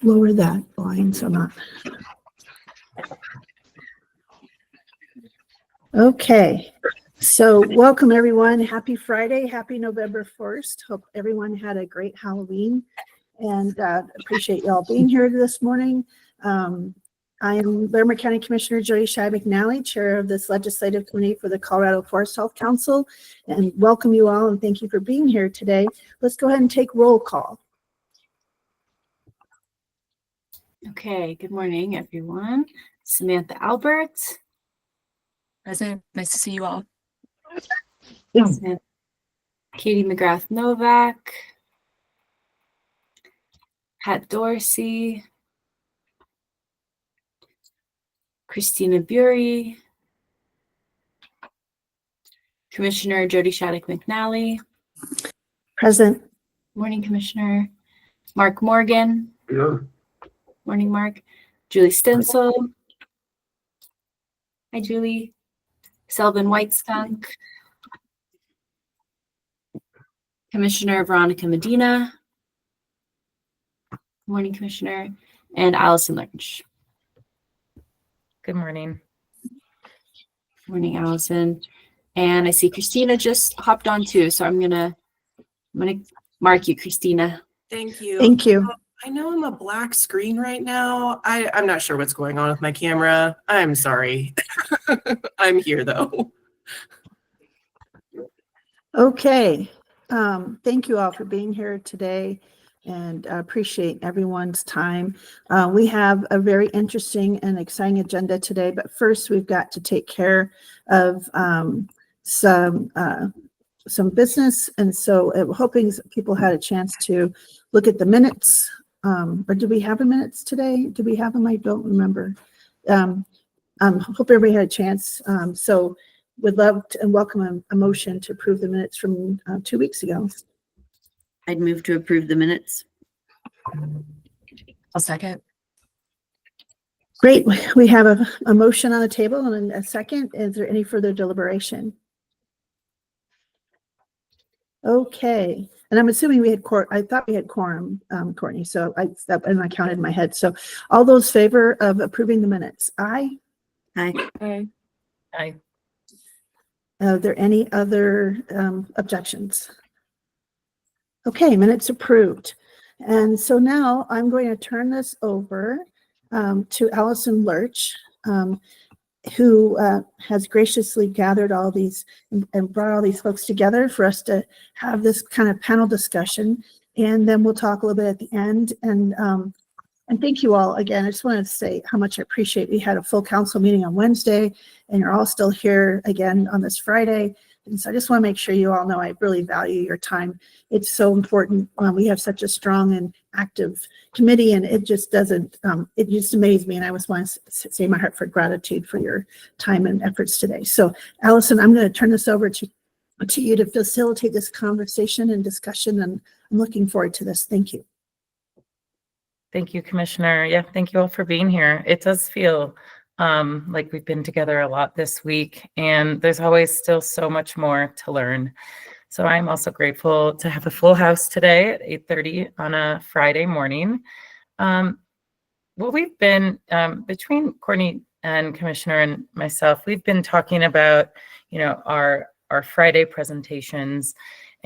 Lower that line so not. Okay. So welcome everyone. Happy Friday. Happy November 1st. Hope everyone had a great Halloween and appreciate y'all being here this morning. I am Larimer County Commissioner Jody Shai McNally, Chair of this Legislative Committee for the Colorado Forest Health Council, and welcome you all and thank you for being here today. Let's go ahead and take roll call. Okay, good morning, everyone. Samantha Albert. Present. Nice to see you all. Yeah. Katie McGrath Novak. Pat Dorsey. Christina Bury. Commissioner Jody Shattuck McNally. Present. Morning, Commissioner. Mark Morgan. Yeah. Morning, Mark. Julie Stencil. Hi, Julie. Selvin Whiteskunk. Commissioner Veronica Medina. Morning, Commissioner. And Allison Lynch. Good morning. Morning, Allison. And I see Christina just hopped on too, so I'm gonna mark you, Christina. Thank you. Thank you. I know I'm a black screen right now. I'm not sure what's going on with my camera. I'm sorry. I'm here though. Okay. Thank you all for being here today and appreciate everyone's time. We have a very interesting and exciting agenda today, but first we've got to take care of some business. And so hoping people had a chance to look at the minutes. Or do we have the minutes today? Do we have them? I don't remember. Hope everybody had a chance. So would love to welcome a motion to approve the minutes from 2 weeks ago. I'd move to approve the minutes. I'll second. Great. We have a motion on the table and a second. Is there any further deliberation? Okay. And I'm assuming we had I thought we had quorum, Courtney. So I counted in my head. So all those favor of approving the minutes? Aye. Aye. Aye. Aye. Are there any other objections? Okay, minutes approved. And so now I'm going to turn this over to Allison Lurch, who has graciously gathered all these and brought all these folks together for us to have this kind of panel discussion. And then we'll talk a little bit at the end. And thank you all again. I just wanted to say how much I appreciate. We had a full council meeting on Wednesday and you're all still here again on this Friday. And so I just want to make sure you all know I really value your time. It's so important. We have such a strong and active committee and it just doesn't, it just amazed me. And I just want to say my heartfelt gratitude for your time and efforts today. So Allison, I'm going to turn this over to you to facilitate this conversation and discussion. And I'm looking forward to this. Thank you. Thank you, Commissioner. Yeah, thank you all for being here. It does feel like we've been together a lot this week, and there's always still so much more to learn. So I'm also grateful to have a full house today at 8:30 on a Friday morning. Well, we've been, between Courtney and Commissioner and myself, we've been talking about, our Friday presentations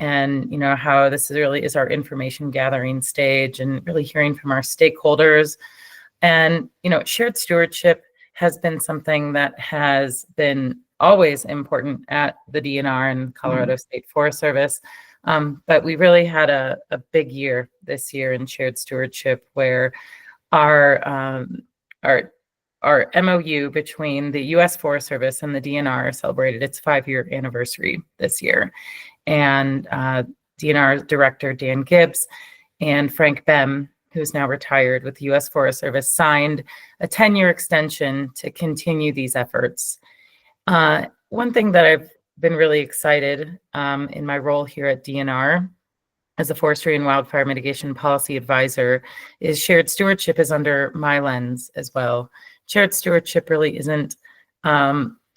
and, how this really is our information gathering stage and really hearing from our stakeholders. And, shared stewardship has been something that has been always important at the DNR and Colorado State Forest Service. But we really had a big year this year in shared stewardship where our MOU between the U.S. Forest Service and the DNR celebrated its 5-year anniversary this year. And DNR Director Dan Gibbs and Frank Bem, who's now retired with the U.S. Forest Service, signed a 10-year extension to continue these efforts. One thing that I've been really excited in my role here at DNR as a Forestry and Wildfire Mitigation Policy Advisor is shared stewardship is under my lens as well. Shared stewardship really isn't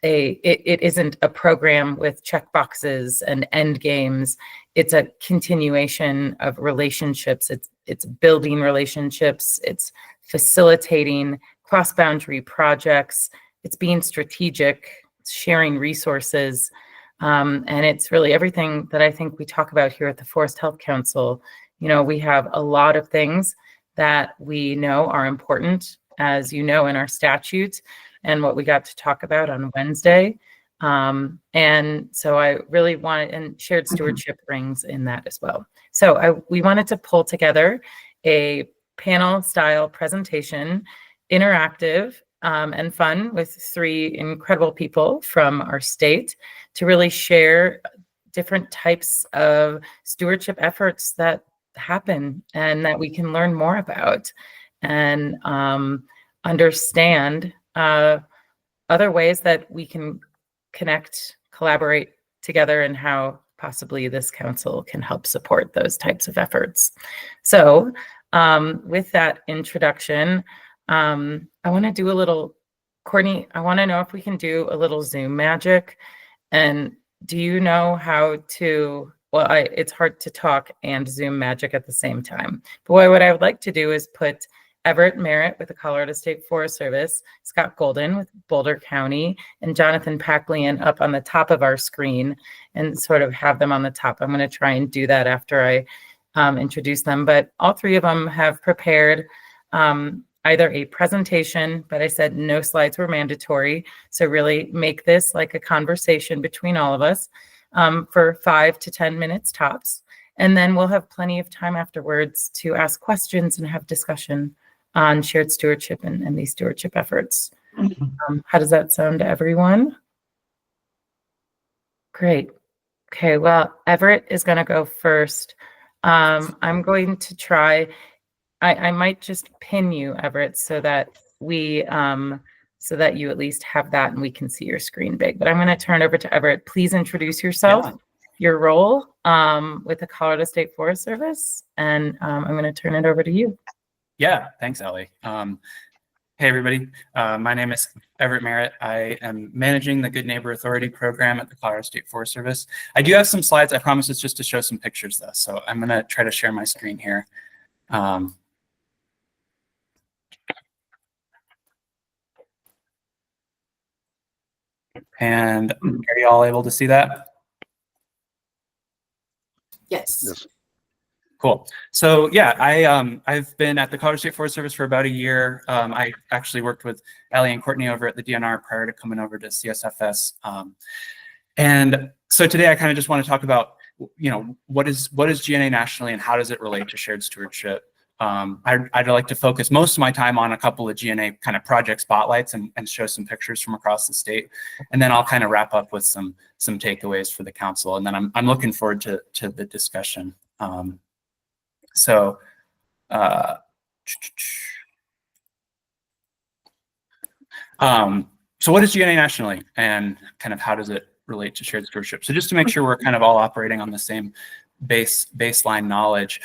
it isn't a program with check boxes and end games. it's a continuation of relationships. It's building relationships. It's facilitating cross-boundary projects. It's being strategic, it's sharing resources. And it's really everything that I think we talk about here at the Forest Health Council. You know, we have a lot of things that we know are important, as you know, in our statutes and what we got to talk about on Wednesday. And so I really wanted, and shared stewardship brings in that as well. So we wanted to pull together a panel style presentation, interactive and fun, with 3 incredible people from our state to really share different types of stewardship efforts that happen and that we can learn more about, and understand other ways that we can connect, collaborate together, and how possibly this council can help support those types of efforts. So with that introduction, I want to do a little, Courtney, I want to know if we can do a little Zoom magic. And do you know how to, well, it's hard to talk and Zoom magic at the same time. But what I would like to do is put Everett Merritt with the Colorado State Forest Service, Scott Golden with Boulder County, and Jonathan Packlian up on the top of our screen, and sort of have them on the top. I'm going to try and do that after I introduce them. But all 3 of them have prepared either a presentation, but I said no slides were mandatory. So really make this like a conversation between all of us for 5 to 10 minutes tops. And then we'll have plenty of time afterwards to ask questions and have discussion on shared stewardship and these stewardship efforts. How does that sound to everyone? Great. Okay, well, Everett is going to go first. I'm going to try, I might just pin you, Everett, so that we, so that you at least have that and we can see your screen big. But I'm going to turn it over to Everett. Please introduce yourself, your role with the Colorado State Forest Service, and I'm going to turn it over to you. Yeah, thanks, Ellie. Hey, everybody. My name is Everett Merritt. I am managing the Good Neighbor Authority program at the Colorado State Forest Service. I do have some slides. I promise it's just to show some pictures, though. So I'm going to try to share my screen here. And are you all able to see that? Yes. Cool. So yeah, I've been at the Colorado State Forest Service for about a year. I actually worked with Ellie and Courtney over at the DNR prior to coming over to CSFS. And so today I kind of just want to talk about, you know, what is GNA nationally and how does it relate to shared stewardship? I'd like to focus most of my time on a couple of GNA kind of project spotlights and show some pictures from across the state. And then I'll kind of wrap up with some takeaways for the council. And then I'm looking forward to the discussion. So what is GNA nationally and kind of how does it relate to shared stewardship? So just to make sure we're kind of all operating on the same baseline knowledge,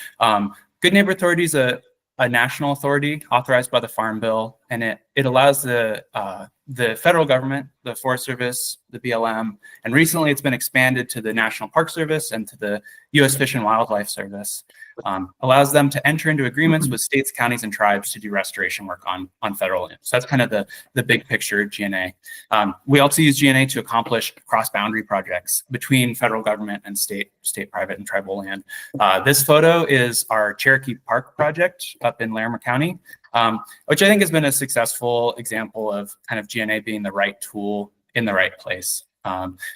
Good Neighbor Authority is a national authority authorized by the Farm Bill, and it allows the federal government, the Forest Service, the BLM, and recently it's been expanded to the National Park Service and to the U.S. Fish and Wildlife Service. Allows them to enter into agreements with states, counties, and tribes to do restoration work on federal land. So that's kind of the big picture of GNA. We also use GNA to accomplish cross-boundary projects between federal government and state, private, and tribal land. This photo is our Cherokee Park project up in Larimer County, which I think has been a successful example of kind of GNA being the right tool in the right place.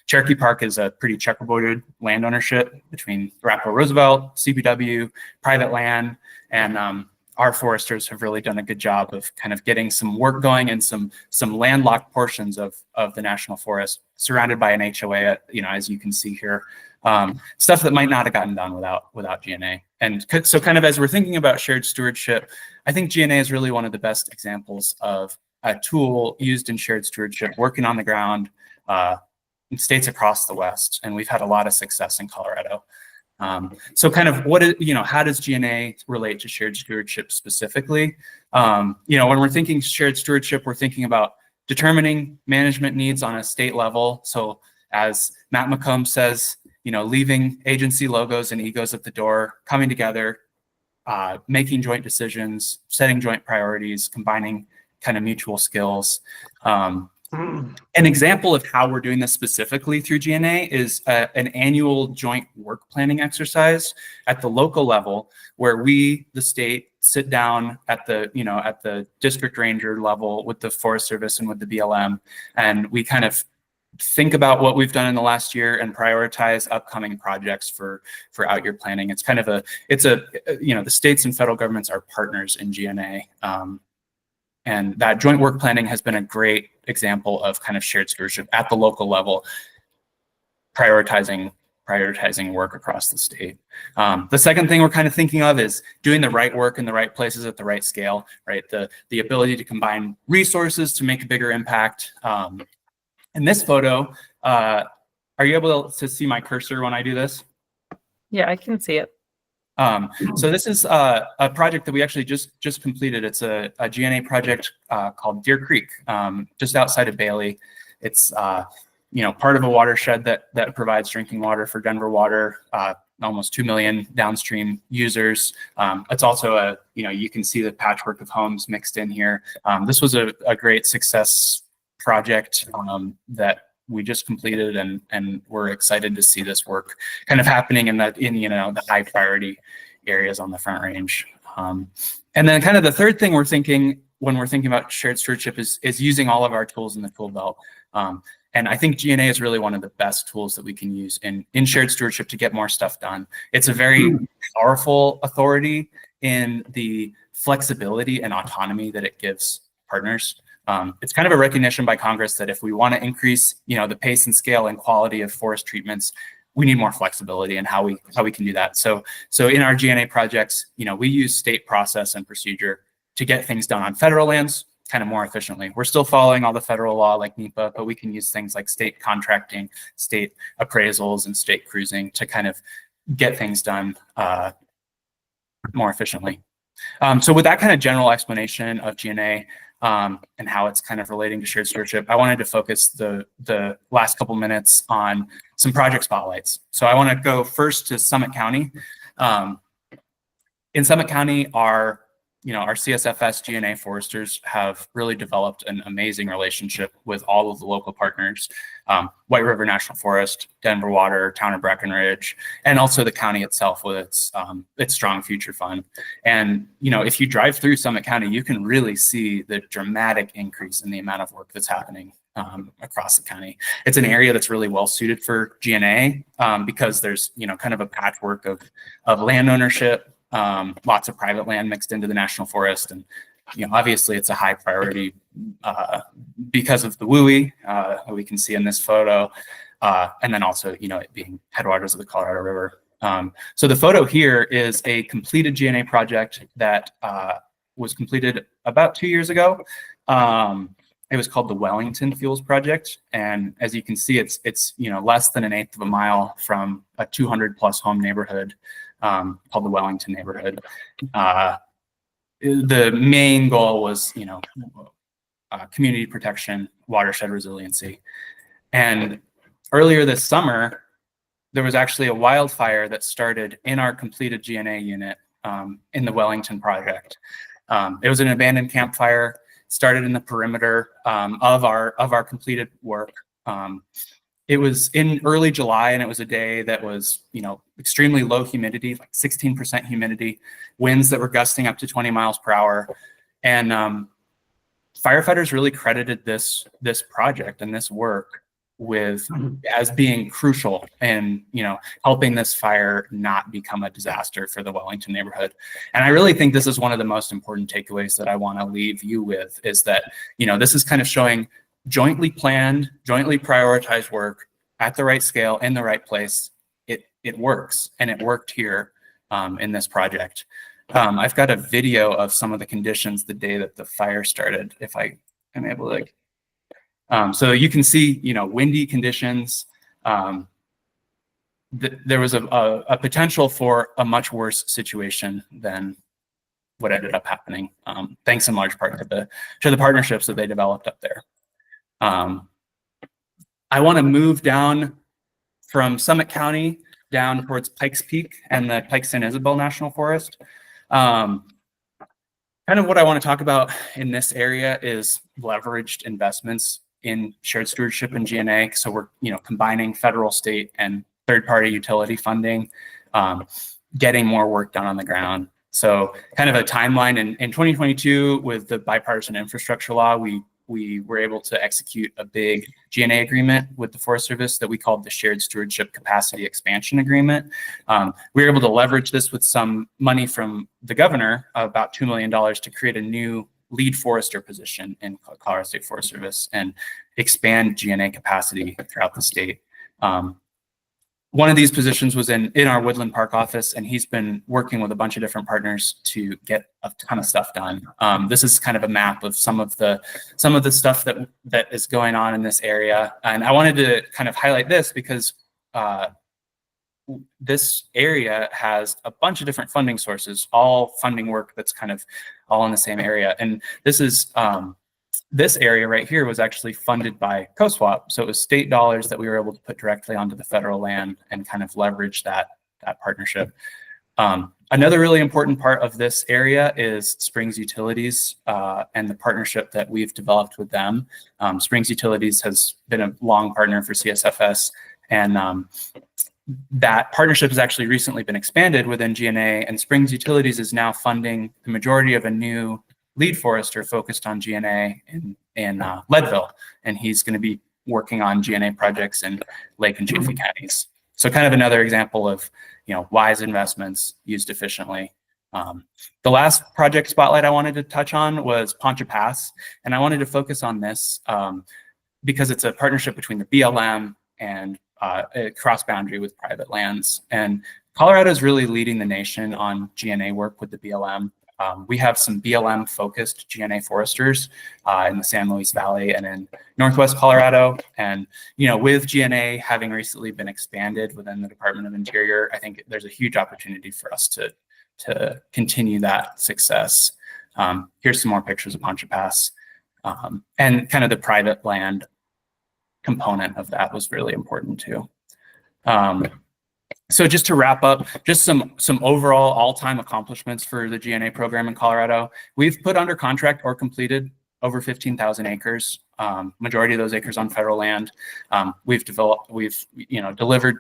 Cherokee Park is a pretty checkerboarded land ownership between Arapahoe Roosevelt, CBW, private land, and our foresters have really done a good job of kind of getting some work going in some landlocked portions of the national forest, surrounded by an HOA, you know, as you can see here. Stuff that might not have gotten done without GNA. And so kind of as we're thinking about shared stewardship, I think GNA is really one of the best examples of a tool used in shared stewardship, working on the ground, in states across the West, and we've had a lot of success in Colorado. So kind of how does GNA relate to shared stewardship specifically? When we're thinking shared stewardship, we're thinking about determining management needs on a state level. So as Matt McComb says leaving agency logos and egos at the door, coming together, making joint decisions, setting joint priorities, combining kind of mutual skills. An example of how we're doing this specifically through GNA is an annual joint work planning exercise at the local level, where we, the state, sit down at the district ranger level with the Forest Service and with the BLM, and we kind of think about what we've done in the last year and prioritize upcoming projects for out-year planning. It's kind of the states and federal governments are partners in GNA. And that joint work planning has been a great example of kind of shared stewardship at the local level, prioritizing work across the state. The second thing we're kind of thinking of is doing the right work in the right places at the right scale, right? The ability to combine resources to make a bigger impact. In this photo, are you able to see my cursor when I do this? Yeah, I can see it. So this is a project that we actually just completed. It's a GNA project called Deer Creek, just outside of Bailey. It's part of a watershed that provides drinking water for Denver Water, almost 2 million downstream users. It's also you can see the patchwork of homes mixed in here. This was a great success project that we just completed, and we're excited to see this work kind of happening in the high priority areas on the Front Range. And then kind of the third thing we're thinking when we're thinking about shared stewardship is using all of our tools in the tool belt. And I think GNA is really one of the best tools that we can use in shared stewardship to get more stuff done. It's a very powerful authority in the flexibility and autonomy that it gives partners. It's kind of a recognition by Congress that if we want to increase, the pace and scale and quality of forest treatments, we need more flexibility in how we can do that. So in our GNA projects, we use state process and procedure to get things done on federal lands kind of more efficiently. We're still following all the federal law like NEPA, but we can use things like state contracting, state appraisals, and state cruising to kind of get things done more efficiently. So with that kind of general explanation of GNA, and how it's kind of relating to shared stewardship, I wanted to focus the last couple minutes on some project spotlights. So I want to go first to Summit County. In Summit County, our CSFS GNA foresters have really developed an amazing relationship with all of the local partners, White River National Forest, Denver Water, Town of Breckenridge, and also the county itself with its Strong Future Fund. And if you drive through Summit County, you can really see the dramatic increase in the amount of work that's happening across the county. It's an area that's really well suited for GNA because there's kind of a patchwork of land ownership. Lots of private land mixed into the national forest, and obviously it's a high priority because of the WUI we can see in this photo, and then also it being headwaters of the Colorado River. So the photo here is a completed GNA project that was completed about 2 years ago. It was called the Wellington Fuels Project, and as you can see, it's less than 1/8 of a mile from a 200+ home neighborhood called the Wellington neighborhood. The main goal was, community protection, watershed resiliency. And earlier this summer, there was actually a wildfire that started in our completed GNA unit in the Wellington project. It was an abandoned campfire, started in the perimeter of our completed work. It was in early July, and it was a day that was, extremely low humidity, like 16% humidity, winds that were gusting up to 20 miles per hour. And firefighters really credited this project and this work as being crucial in, helping this fire not become a disaster for the Wellington neighborhood. And I really think this is one of the most important takeaways that I want to leave you with, is that, this is kind of showing jointly planned, jointly prioritized work at the right scale, in the right place. It works, and it worked here in this project. I've got a video of some of the conditions the day that the fire started, if I am able to. So you can see, windy conditions. There was a potential for a much worse situation than what ended up happening, thanks in large part to the partnerships that they developed up there. I want to move down from Summit County down towards Pikes Peak and the Pike San Isabel National Forest. Kind of what I want to talk about in this area is leveraged investments in shared stewardship and GNA. So we're, combining federal, state, and third-party utility funding, getting more work done on the ground. So kind of a timeline in 2022 with the bipartisan infrastructure law, we were able to execute a big GNA agreement with the Forest Service that we called the Shared Stewardship Capacity Expansion Agreement. We were able to leverage this with some money from the governor, about $2 million, to create a new lead forester position in Colorado State Forest Service and expand GNA capacity throughout the state. One of these positions was in our Woodland Park office, and he's been working with a bunch of different partners to get a ton of stuff done. This is kind of a map of some of the stuff that is going on in this area. And I wanted to kind of highlight this because this area has a bunch of different funding sources, all funding work that's kind of all in the same area. And this is this area right here was actually funded by COSWAP. So it was state dollars that we were able to put directly onto the federal land and kind of leverage that partnership. Another really important part of this area is Springs Utilities and the partnership that we've developed with them. Springs Utilities has been a long partner for CSFS, and that partnership has actually recently been expanded within GNA, and Springs Utilities is now funding the majority of a new lead forester focused on GNA in Leadville, and he's going to be working on GNA projects in Lake and Chaffee counties. So kind of another example of wise investments used efficiently. The last project spotlight I wanted to touch on was Poncha Pass, and I wanted to focus on this because it's a partnership between the BLM and a cross boundary with private lands. And Colorado is really leading the nation on GNA work with the BLM. We have some BLM-focused GNA foresters in the San Luis Valley and in Northwest Colorado. And, with GNA having recently been expanded within the Department of Interior, I think there's a huge opportunity for us to continue that success. Here's some more pictures of Poncha Pass. And kind of the private land component of that was really important too. So just to wrap up, just some overall all-time accomplishments for the GNA program in Colorado. We've put under contract or completed over 15,000 acres, majority of those acres on federal land. We've delivered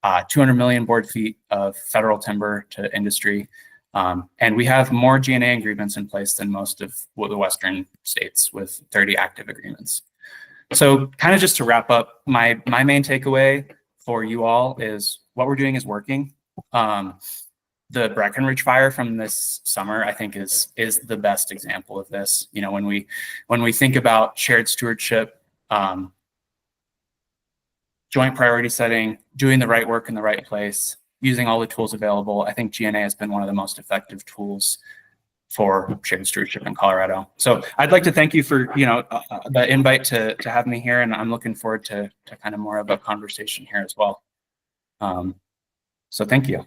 200 million board feet of federal timber to industry. And we have more GNA agreements in place than most of the Western states, with 30 active agreements. So kind of just to wrap up, my main takeaway for you all is what we're doing is working. The Breckenridge fire from this summer, I think, is the best example of this. When we think about shared stewardship, joint priority setting, doing the right work in the right place, using all the tools available, I think GNA has been one of the most effective tools for shared stewardship in Colorado. So I'd like to thank you for the invite to have me here, and I'm looking forward to kind of more of a conversation here as well. So thank you.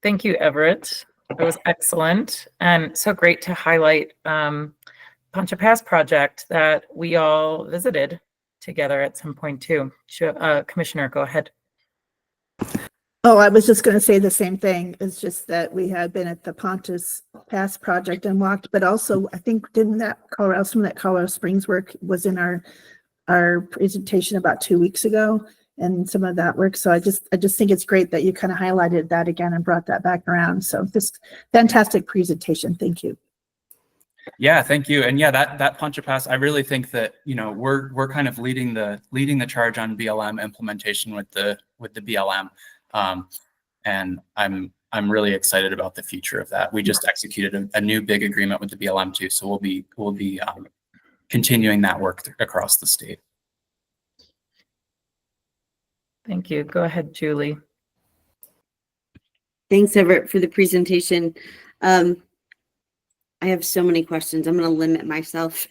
Thank you, Everett. That was excellent, and so great to highlight Poncha Pass project that we all visited together at some point too. Commissioner, go ahead. Oh, I was just going to say the same thing. It's just that we had been at the Poncha Pass project and walked, but also I think some of that Colorado Springs work was in our presentation about 2 weeks ago, and some of that work. So I just think it's great that you kind of highlighted that again and brought that back around. So just fantastic presentation. Thank you. Yeah, thank you. And yeah, that Poncha Pass, I really think that we're kind of leading the charge on BLM implementation with the BLM. And I'm really excited about the future of that. We just executed a new big agreement with the BLM too, so we'll be continuing that work across the state. Thank you. Go ahead, Julie. Thanks, Everett, for the presentation. I have so many questions. I'm going to limit myself.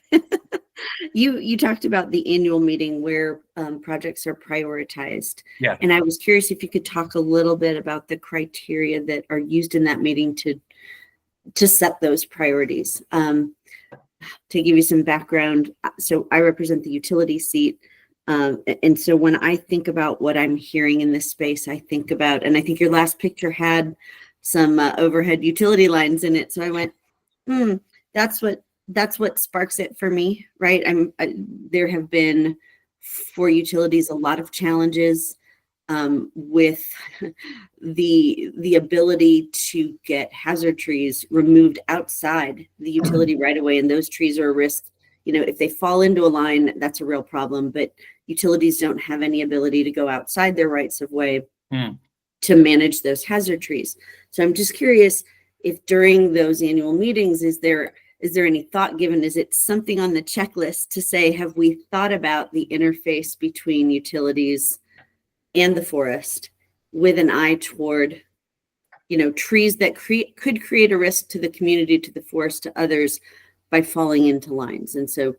You talked about the annual meeting where projects are prioritized. Yeah. And I was curious if you could talk a little bit about the criteria that are used in that meeting to set those priorities. To give you some background, so I represent the utility seat. And so when I think about what I'm hearing in this space, I think about, and I think your last picture had some overhead utility lines in it. So I went, that's what sparks it for me, right? There have been for utilities a lot of challenges with the ability to get hazard trees removed outside the utility right away, and those trees are a risk. You know, if they fall into a line, that's a real problem. But utilities don't have any ability to go outside their rights of way to manage those hazard trees. So I'm just curious if during those annual meetings, is there any thought given? Is it something on the checklist to say, have we thought about the interface between utilities and the forest with an eye toward, you know, trees that could create a risk to the community, to the forest, to others by falling into lines? And so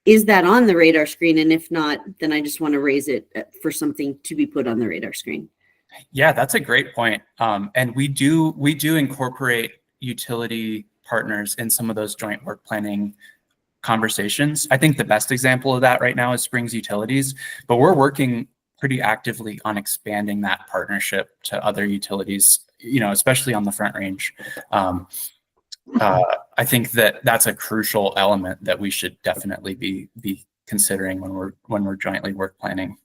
is that on the radar screen? And if not, then I just want to raise it for something to be put on the radar screen. Yeah, that's a great point. And we do incorporate utility partners in some of those joint work planning conversations. I think the best example of that right now is Springs Utilities, but we're working pretty actively on expanding that partnership to other utilities, you know, especially on the Front Range. I think that's a crucial element that we should definitely be considering when we're jointly work planning.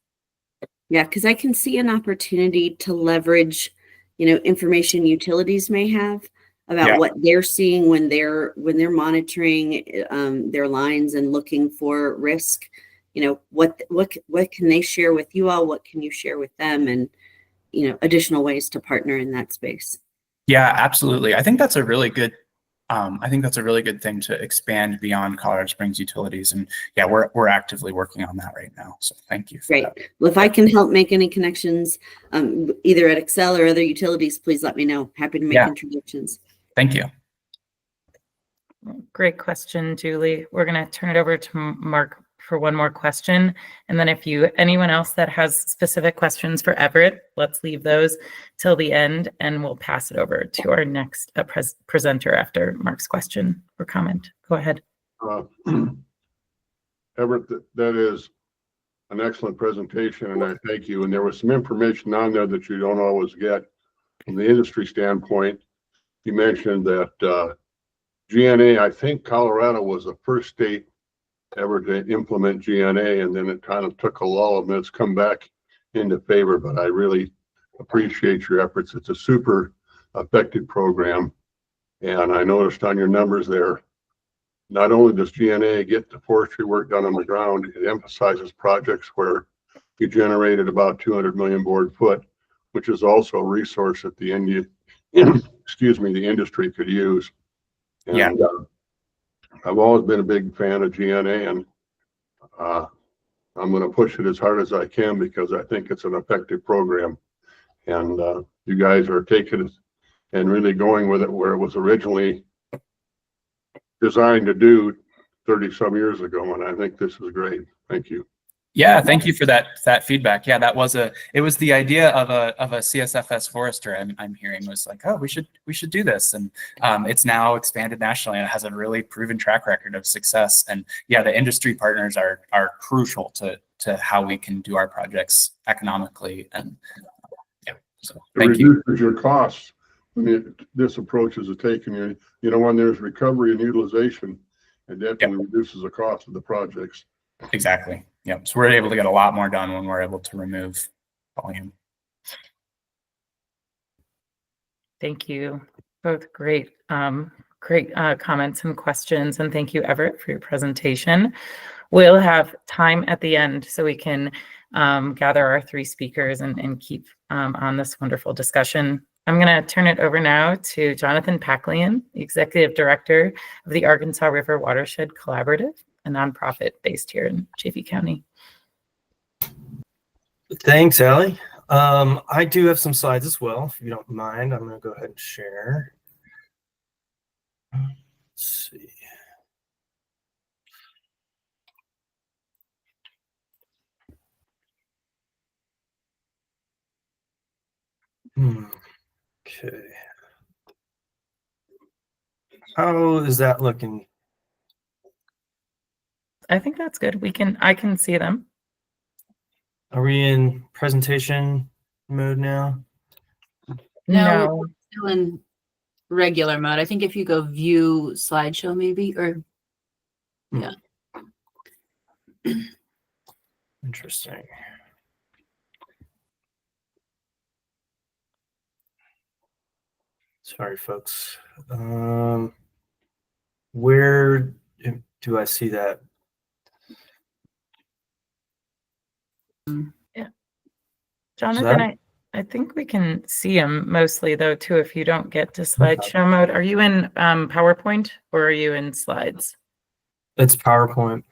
Yeah, because I can see an opportunity to leverage, you know, information utilities may have about what they're seeing when they're monitoring their lines and looking for risk. You know, what can they share with you all? What can you share with them? And, you know, additional ways to partner in that space. Yeah, absolutely. I think that's a really good thing to expand beyond Colorado Springs Utilities. And yeah, we're actively working on that right now. So thank you for Great. that. Well, if I can help make any connections, either at Excel or other utilities, please let me know. Happy to make introductions. Thank you. Great question, Julie. We're going to turn it over to Mark for one more question. And then if anyone else that has specific questions for Everett, let's leave those till the end and we'll pass it over to our next presenter after Mark's question or comment. Go ahead. Everett, that is an excellent presentation and I thank you. And there was some information on there that you don't always get from the industry standpoint. You mentioned that GNA, I think Colorado was the first state ever to implement GNA, and then it kind of took a lull and it's come back into favor, but I really appreciate your efforts. It's a super effective program. And I noticed on your numbers there, not only does GNA get the forestry work done on the ground, it emphasizes projects where you generated about 200 million board foot, which is also a resource that the the industry could use. And, I've always been a big fan of GNA, and I'm going to push it as hard as I can because I think it's an effective program. And you guys are taking it and really going with it where it was originally designed to do 30 some years ago. And I think this is great. Thank you. Yeah, thank you for that feedback. Yeah, it was the idea of a CSFS forester I'm hearing was like, oh, we should do this, and it's now expanded nationally and it has a really proven track record of success. And yeah, the industry partners are crucial to how we can do our projects economically. And so thank you. It reduces your costs when this approach is taken. You know, when there's recovery and utilization, it definitely reduces the cost of the projects. Exactly. Yeah. So we're able to get a lot more done when we're able to remove volume. Thank you. Both great comments and questions. And thank you, Everett, for your presentation. We'll have time at the end so we can gather our three speakers and keep on this wonderful discussion. I'm going to turn it over now to Jonathan Paclian, the Executive Director of the Arkansas River Watershed Collaborative, a nonprofit based here in Chaffee County. Thanks, Allie. I do have some slides as well, if you don't mind. I'm going to go ahead and share. Let's see. Okay. How is that looking? I think that's good. I can see them. Are we in presentation mode now? No, we're still in regular mode. I think if you go view slideshow maybe, or yeah. Interesting. Sorry, folks. Where do I see that? Jonathan, I think we can see them mostly though too if you don't get to slideshow mode. Are you in PowerPoint or are you in slides? It's PowerPoint.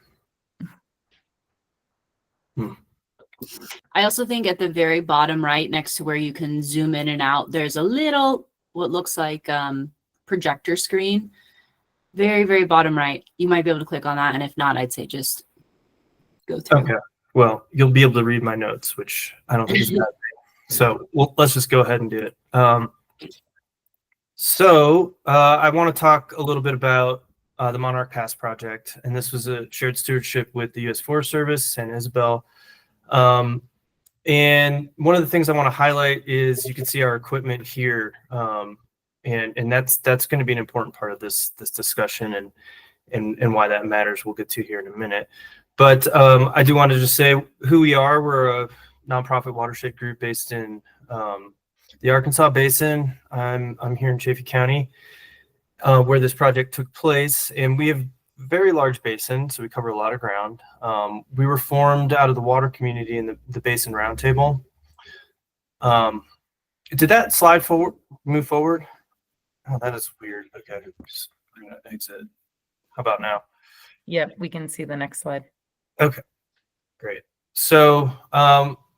I also think at the very bottom right, next to where you can zoom in and out, there's a little, what looks like projector screen. Very, very bottom right. You might be able to click on that. And if not, I'd say just go through. Okay. Well, you'll be able to read my notes, which I don't think is bad. So let's just go ahead and do it. I want to talk a little bit about the Monarch Pass project. And this was a shared stewardship with the U.S. Forest Service, San Isabel. And one of the things I want to highlight is you can see our equipment here. And that's going to be an important part of this discussion and why that matters. We'll get to here in a minute. But I do want to just say who we are. We're a nonprofit watershed group based in the Arkansas Basin. I'm here in Chaffee County, where this project took place, and we have very large basin, so we cover a lot of ground. We were formed out of the water community in the Basin Roundtable. Did that slide forward, move forward? Oh, that is weird. Okay, I'm gonna exit. How about now? Yep, we can see the next slide. Okay, great. So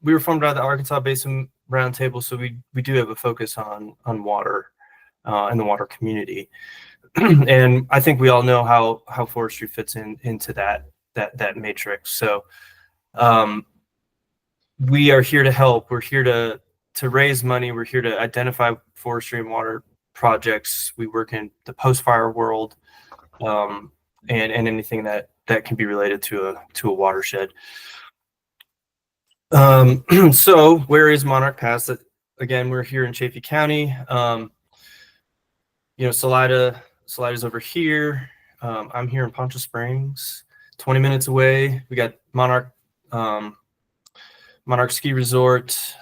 we were formed out of the Arkansas Basin Roundtable, so we do have a focus on water and the water community. And I think we all know how forestry fits into that matrix. So we are here to help. We're here to raise money. We're here to identify forestry and water projects. We work in the post-fire world and anything that can be related to a watershed. So where is Monarch Pass? Again, we're here in Chaffee County. Salida's over here. I'm here in Poncha Springs, 20 minutes away. We got Monarch Ski Resort.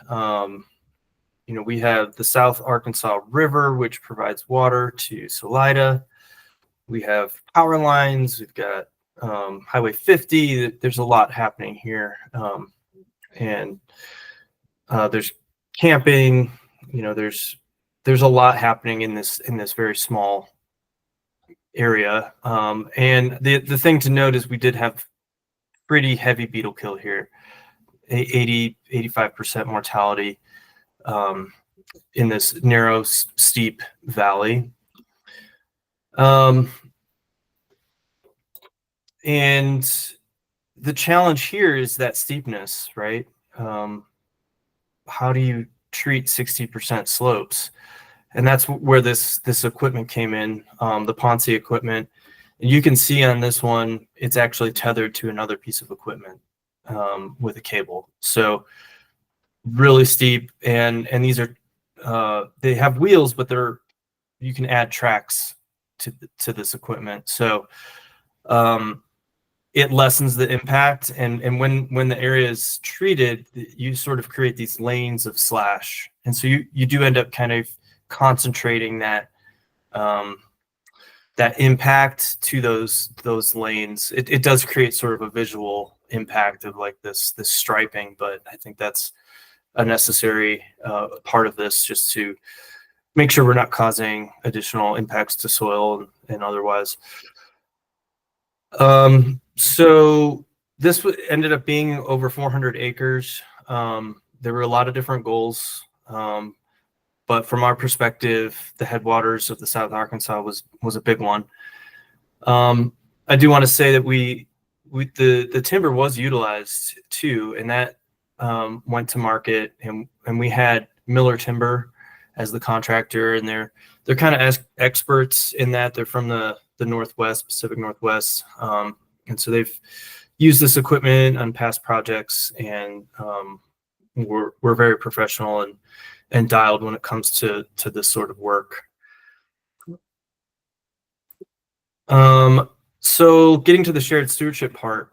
We have the South Arkansas River, which provides water to Salida. We have power lines. We've got Highway 50. There's a lot happening here. And there's camping. There's a lot happening in this very small area. And the thing to note is we did have pretty heavy beetle kill here, 85% mortality in this narrow, steep valley. And the challenge here is that steepness, right? How do you treat 60% slopes? And that's where this equipment came in, the Ponce equipment. And you can see on this one, it's actually tethered to another piece of equipment with a cable. So really steep, and these are they have wheels, but you can add tracks to this equipment. So it lessens the impact, and when the area is treated, you sort of create these lanes of slash, and so you do end up kind of concentrating that impact to those lanes. It does create sort of a visual impact of like this striping, but I think that's a necessary part of this, just to make sure we're not causing additional impacts to soil and otherwise. So this ended up being over 400 acres. There were a lot of different goals. But from our perspective, the headwaters of the South Arkansas was a big one. I do want to say that the timber was utilized too, and that went to market, and we had Miller Timber as the contractor, and they're kind of experts in that. They're from the Northwest, Pacific Northwest, And so they've used this equipment on past projects, and we're very professional and dialed when it comes to this sort of work. So getting to the shared stewardship part,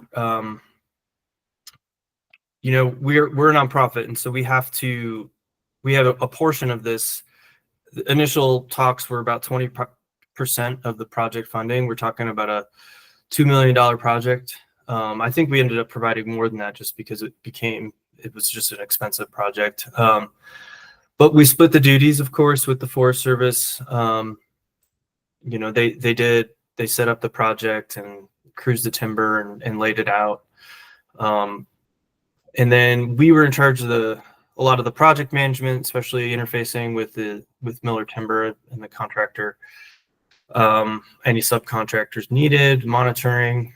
you know, we're a nonprofit, and so we have a portion of this. The initial talks were about 20% of the project funding. We're talking about a $2 million project. I think we ended up providing more than that just because it was just an expensive project. But we split the duties, of course, with the Forest Service. You know, they set up the project and cruised the timber and laid it out. And then we were in charge of a lot of the project management, especially interfacing with Miller Timber and the contractor. Any subcontractors needed, monitoring.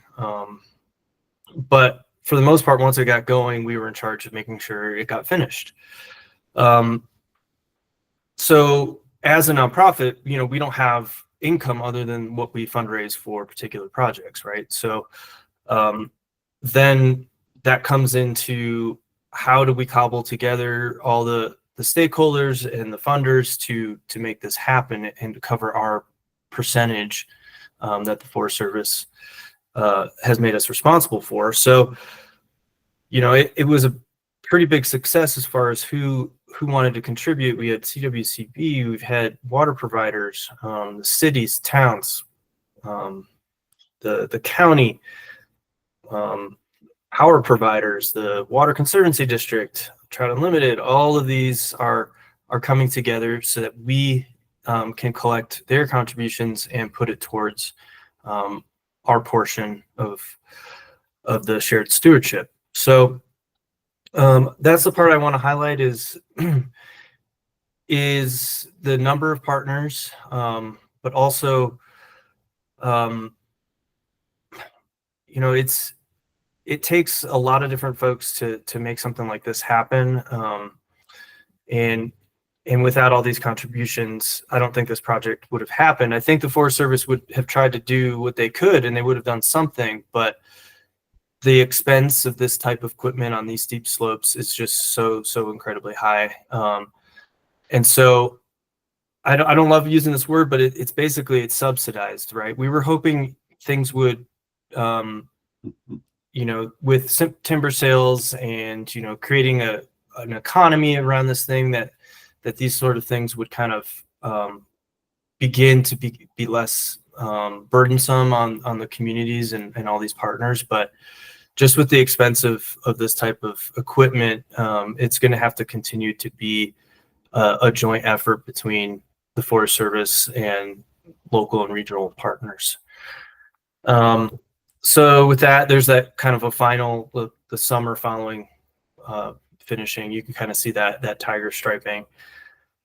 But for the most part, once it got going, we were in charge of making sure it got finished. So as a nonprofit, you know, we don't have income other than what we fundraise for particular projects, right? So then that comes into how do we cobble together all the stakeholders and the funders to make this happen and to cover our percentage that the Forest Service has made us responsible for. So, you know, it was a pretty big success as far as who wanted to contribute. We had CWCB, we've had water providers, the cities, towns, the county, power providers, the Water Conservancy District, Trout Unlimited. All of these are coming together so that we can collect their contributions and put it towards our portion of the shared stewardship. So that's the part I want to highlight is the number of partners, but also, you know, it takes a lot of different folks to make something like this happen. And without all these contributions, I don't think this project would have happened. I think the Forest Service would have tried to do what they could and they would have done something, but the expense of this type of equipment on these steep slopes is just so incredibly high. And so I don't love using this word, but it's basically subsidized, right? We were hoping things would, you know, with timber sales and, you know, creating an economy around this thing that these sort of things would kind of begin to be less burdensome on the communities and all these partners. But just with the expense of this type of equipment, it's going to have to continue to be a joint effort between the Forest Service and local and regional partners. So with that, there's that kind of a final, the summer following finishing, you can kind of see that tiger striping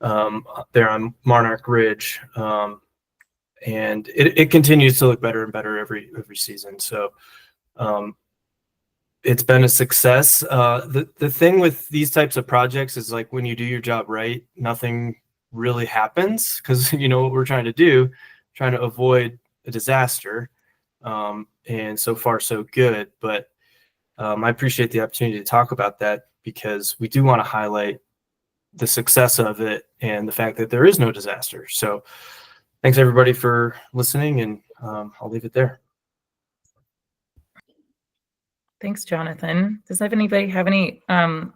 there on Monarch Ridge. And it continues to look better and better every season. So it's been a success. The thing with these types of projects is like when you do your job right, nothing really happens because you know what we're trying to do, trying to avoid a disaster. And so far so good, but I appreciate the opportunity to talk about that because we do want to highlight the success of it and the fact that there is no disaster. So thanks everybody for listening, and I'll leave it there. Thanks, Jonathan. Does anybody have any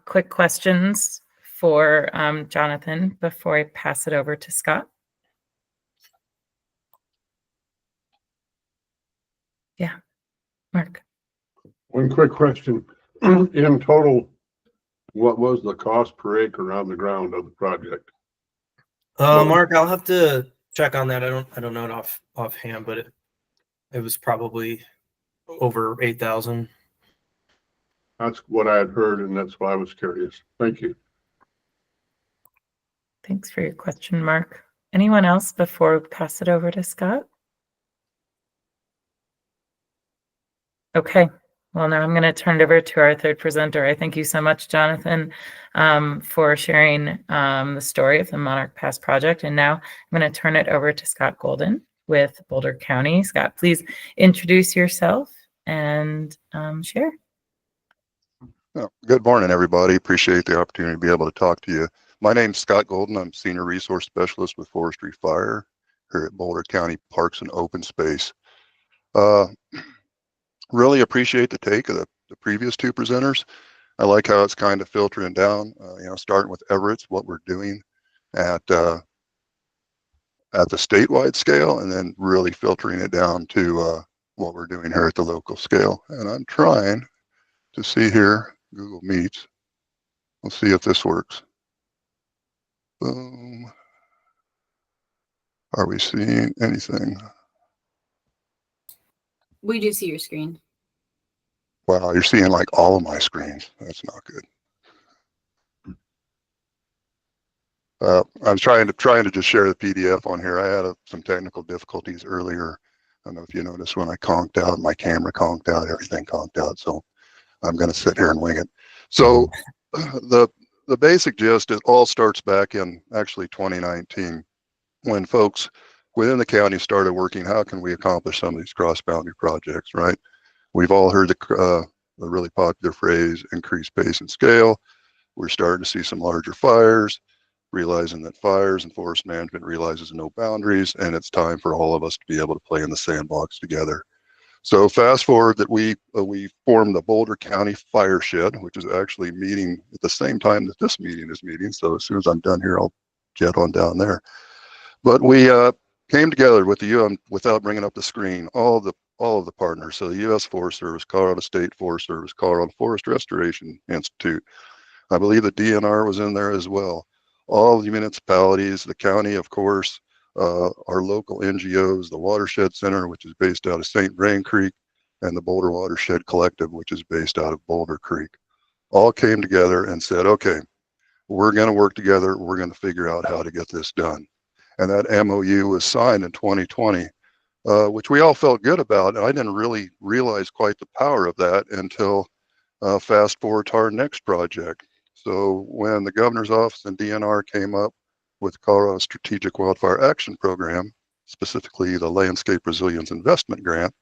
quick questions for Jonathan before I pass it over to Scott? Yeah, Mark. One quick question. In total, what was the cost per acre on the ground of the project? Mark, I'll have to check on that. I don't know it offhand, but it was probably over 8,000. That's what I had heard, and that's why I was curious. Thank you. Thanks for your question, Mark. Anyone else before we pass it over to Scott? Okay. Well, now I'm going to turn it over to our third presenter. I thank you so much, Jonathan, for sharing the story of the Monarch Pass project. And now I'm going to turn it over to Scott Golden with Boulder County. Scott, please introduce yourself and share. Good morning, everybody. Appreciate the opportunity to be able to talk to you. My name's Scott Golden. I'm Senior Resource Specialist with Forestry Fire here at Boulder County Parks and Open Space. Really appreciate the take of the previous two presenters. I like how it's kind of filtering down, starting with Everett's, what we're doing at the statewide scale, and then really filtering it down to what we're doing here at the local scale. And I'm trying to see here, Google Meets. We'll see if this works. Boom. Are we seeing anything? We do see your screen. Wow, you're seeing like all of my screens. That's not good. I was trying to just share the PDF on here. I had some technical difficulties earlier. I don't know if you noticed when I conked out, my camera conked out, everything conked out. So I'm going to sit here and wing it. So the basic gist, it all starts back in actually 2019 when folks within the county started working, how can we accomplish some of these cross-boundary projects, right? We've all heard the really popular phrase, increase pace and scale. We're starting to see some larger fires, realizing that fires and forest management realizes no boundaries, and it's time for all of us to be able to play in the sandbox together. So fast forward that we formed the Boulder County Fire Shed, which is actually meeting at the same time that this meeting is meeting. So as soon as I'm done here, I'll jet on down there. But we came together with the without bringing up the screen, all of the partners. So the U.S. Forest Service, Colorado State Forest Service, Colorado Forest Restoration Institute. I believe the DNR was in there as well. All the municipalities, the county, of course, our local NGOs, the Watershed Center, which is based out of St. Vrain Creek, and the Boulder Watershed Collective, which is based out of Boulder Creek, all came together and said, okay, we're going to work together. We're going to figure out how to get this done. And that MOU was signed in 2020, which we all felt good about. And I didn't really realize quite the power of that until fast forward to our next project. So when the governor's office and DNR came up with Colorado Strategic Wildfire Action Program, specifically the Landscape Resilience Investment Grant,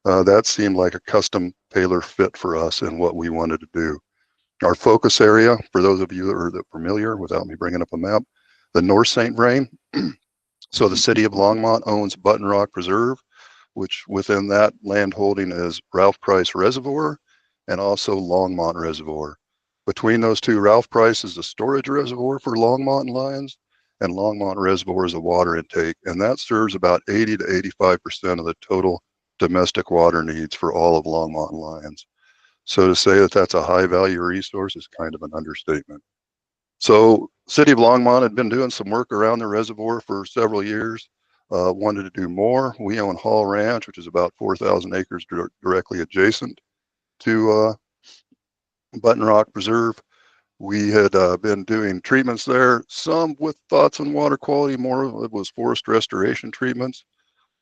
that seemed like a custom tailor fit for us and what we wanted to do. Our focus area, for those of you that are familiar, without me bringing up a map, the North St. Vrain. So the city of Longmont owns Button Rock Preserve, which within that land holding is Ralph Price Reservoir and also Longmont Reservoir. Between those two, Ralph Price is the storage reservoir for Longmont lions, and Longmont Reservoir is a water intake, and that serves about 80 to 85% of the total domestic water needs for all of Longmont lions. So to say that that's a high value resource is kind of an understatement. So City of Longmont had been doing some work around the reservoir for several years, wanted to do more. We own Hall Ranch, which is about 4,000 acres directly adjacent to Button Rock Preserve. We had been doing treatments there, some with thoughts on water quality, more of it was forest restoration treatments.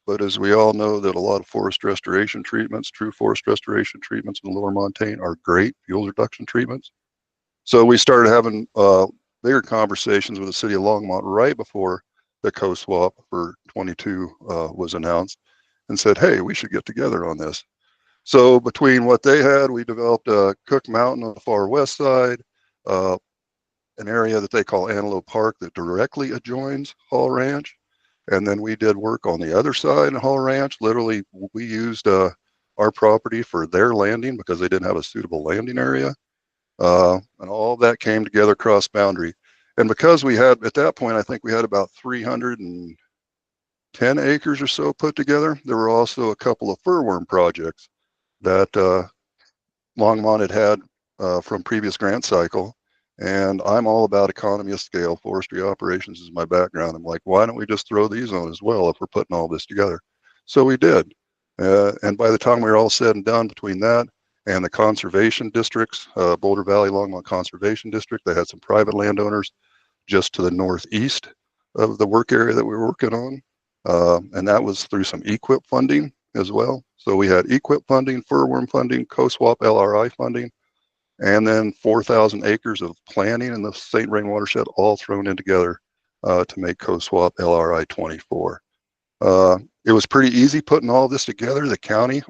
But as we all know that a lot of forest restoration treatments, true forest restoration treatments in the Lower Montane are great fuel reduction treatments. So we started having bigger conversations with the city of Longmont right before the co-swap for 22 was announced and said, hey, we should get together on this. So between what they had, we developed Cook Mountain on the far west side, an area that they call Antelope Park that directly adjoins Hall Ranch. And then we did work on the other side of Hall Ranch. Literally, we used our property for their landing because they didn't have a suitable landing area. And all of that came together cross boundary. And because we had, at that point, I think we had about 310 acres or so put together. There were also a couple of furworm projects that Longmont had from previous grant cycle. And I'm all about economy of scale. Forestry operations is my background. I'm like, why don't we just throw these on as well if we're putting all this together? So we did. And by the time we were all said and done between that and the conservation districts, Boulder Valley Longmont Conservation District, they had some private landowners just to the northeast of the work area that we were working on. And that was through some EQIP funding as well. So we had EQIP funding, furworm funding, co-swap LRI funding, and then 4,000 acres of planning in the St. Vrain watershed all thrown in together to make co-swap LRI 24. It was pretty easy putting all this together. The county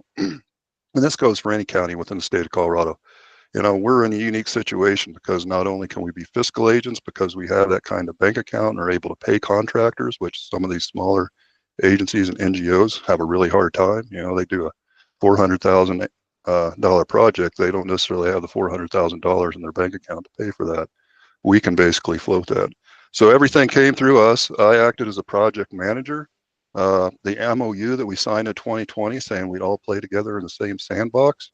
and this goes for any county within the state of Colorado. We're in a unique situation because not only can we be fiscal agents because we have that kind of bank account and are able to pay contractors, which some of these smaller agencies and NGOs have a really hard time. They do a $400,000 project. They don't necessarily have the $400,000 in their bank account to pay for that. We can basically float that. So everything came through us. I acted as a project manager. The MOU that we signed in 2020 saying we'd all play together in the same sandbox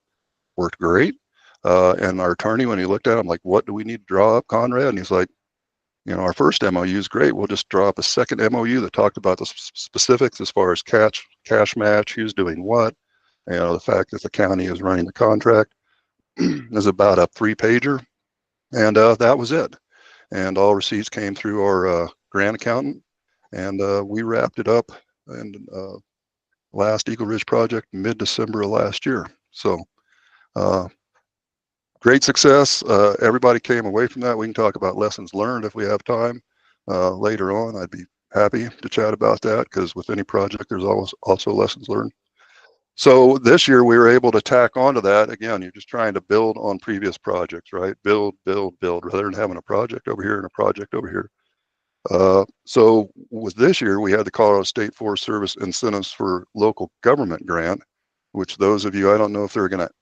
worked great. And our attorney, when he looked at it, I'm like, what do we need to draw up, Conrad? And he's like, our first MOU is great. We'll just draw up a second MOU that talked about the specifics as far as cash match, who's doing what. The fact that the county is running the contract is about a 3-pager. And that was it. And all receipts came through our grant accountant. And we wrapped it up in last Eagle Ridge project mid-December of last year. So great success. Everybody came away from that. We can talk about lessons learned if we have time later on. I'd be happy to chat about that because with any project, there's always also lessons learned. So this year we were able to tack onto that. Again, you're just trying to build on previous projects, right? Build, rather than having a project over here and a project over here. So with this year, we had the Colorado State Forest Service Incentives for Local Government grant, which those of you, I don't know if they're going to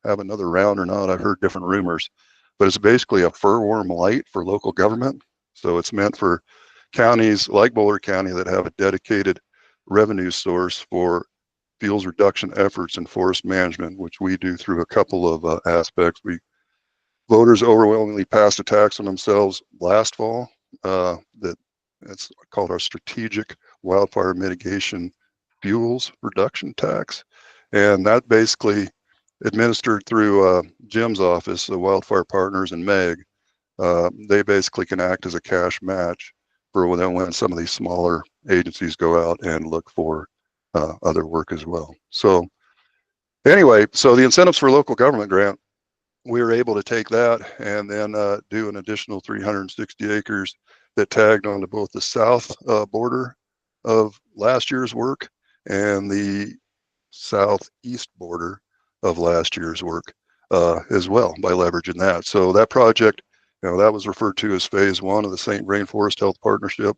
have another round or not. I've heard different rumors, but it's basically a furworm light for local government. So it's meant for counties like Boulder County that have a dedicated revenue source for fuels reduction efforts in forest management, which we do through a couple of aspects. Voters overwhelmingly passed a tax on themselves last fall that it's called our Strategic Wildfire Mitigation Fuels Reduction Tax. And that basically administered through Jim's office, the Wildfire Partners and MEG. They basically can act as a cash match for when some of these smaller agencies go out and look for other work as well. So anyway, so the Incentives for Local Government grant, we were able to take that and then do an additional 360 acres that tagged onto both the south border of last year's work and the southeast border of last year's work as well by leveraging that. So that project, that was referred to as phase 1 of the St. Vrain Forest Health Partnership.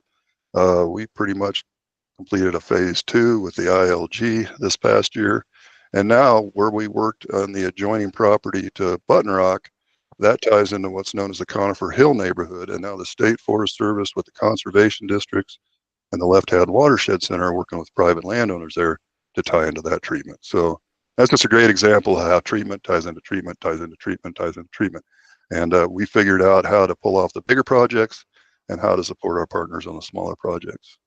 We pretty much completed a phase 2 with the ILG this past year. And now where we worked on the adjoining property to Button Rock, that ties into what's known as the Conifer Hill neighborhood. And now the State Forest Service with the conservation districts and the Left Hand Watershed Center are working with private landowners there to tie into that treatment. So that's just a great example of how treatment ties into treatment, ties into treatment, ties into treatment. And we figured out how to pull off the bigger projects and how to support our partners on the smaller projects.